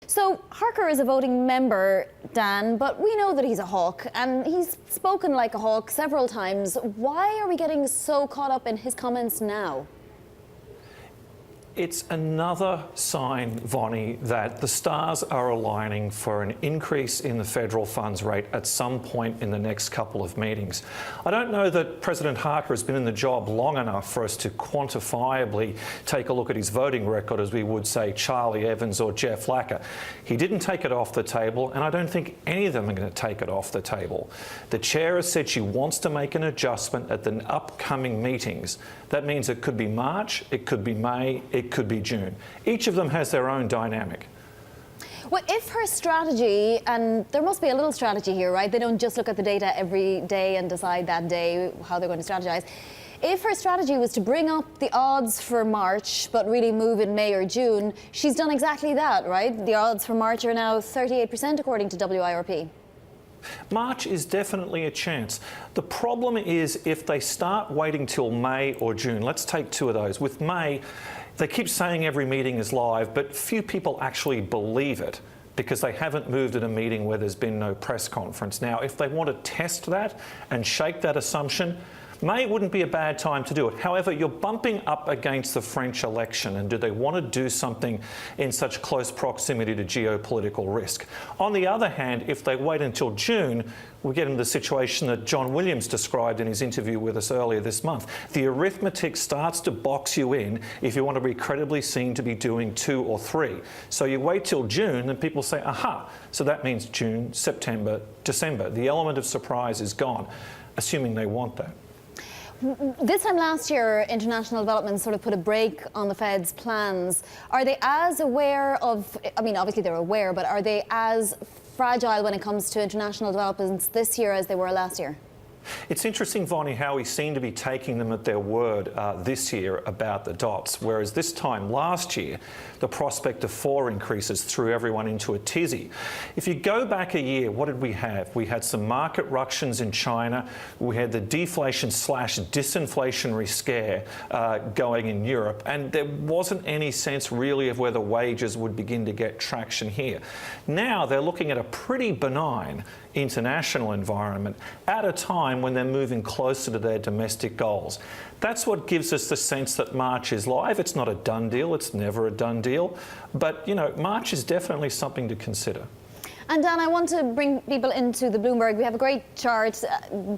So Harker is a voting member, Dan, but we know that he's a hawk, and he's spoken like a hawk several times. Why are we getting so caught up in his comments now? It's another sign, Vonnie, that the stars are aligning for an increase in the federal funds rate at some point in the next couple of meetings. I don't know that President Harker has been in the job long enough for us to quantifiably take a look at his voting record, as we would say Charlie Evans or Jeff Lacker. He didn't take it off the table, and I don't think any of them are going to take it off the table. The chair has said she wants to make an adjustment at the upcoming meetings. That means it could be March, it could be May, it could be June. Each of them has their own dynamic. Well, if her strategy, and there must be a little strategy here, right? They don't just look at the data every day and decide that day how they're going to strategize. If her strategy was to bring up the odds for March, but really move in May or June, she's done exactly that, right? The odds for March are now 38% according to WIRP. March is definitely a chance. The problem is if they start waiting till May or June. Let's take two of those. With May, they keep saying every meeting is live, but few people actually believe it because they haven't moved at a meeting where there's been no press conference. Now, if they want to test that and shake that assumption, May wouldn't be a bad time to do it. However, you're bumping up against the French election, and do they want to do something in such close proximity to geopolitical risk? On the other hand, if they wait until June, we get into the situation that John Williams described in his interview with us earlier this month. The arithmetic starts to box you in if you want to be credibly seen to be doing 2 or 3. So you wait till June and people say, aha, so that means June, September, December. The element of surprise is gone, assuming they want that. This time last year, international developments sort of put a brake on the Fed's plans. Are they as aware of, I mean, obviously they're aware, but are they as fragile when it comes to international developments this year as they were last year? It's interesting, Vonnie, how we seem to be taking them at their word this year about the dots, whereas this time last year, the prospect of 4 increases threw everyone into a tizzy. If you go back a year, what did we have? We had some market ructions in China. We had the deflation/disinflationary scare going in Europe, and there wasn't any sense really of whether wages would begin to get traction here. Now they're looking at a pretty benign international environment at a time when they're moving closer to their domestic goals. That's what gives us the sense that March is live. It's not a done deal. It's never a done deal. But, you know, March is definitely something to consider. And Dan, I want to bring people into the Bloomberg. We have a great chart,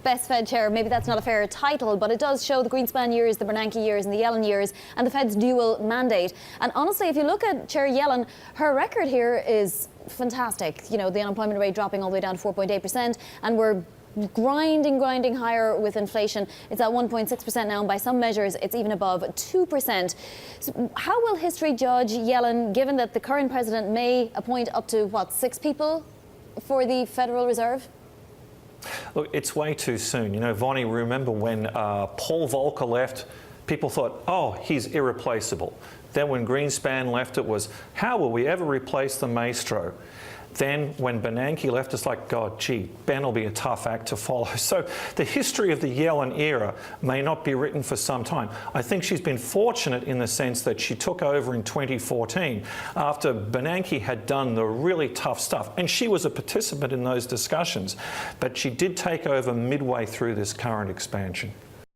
Best Fed Chair. Maybe that's not a fair title, but it does show the Greenspan years, the Bernanke years and the Yellen years, and the Fed's dual mandate. And honestly, if you look at Chair Yellen, her record here is fantastic. You know, the unemployment rate dropping all the way down to 4.8%, and we're grinding higher with inflation. It's at 1.6% now, and by some measures it's even above 2%. So how will history judge Yellen, given that the current president may appoint up to, what, 6 people for the Federal Reserve? Look, it's way too soon. You know, Vonnie, remember when Paul Volcker left, people thought, oh, he's irreplaceable. Then when Greenspan left, it was, how will we ever replace the maestro? Then when Bernanke left, it's like, God, gee, Ben will be a tough act to follow. So the history of the Yellen era may not be written for some time. I think she's been fortunate in the sense that she took over in 2014 after Bernanke had done the really tough stuff. And she was a participant in those discussions. But she did take over midway through this current expansion.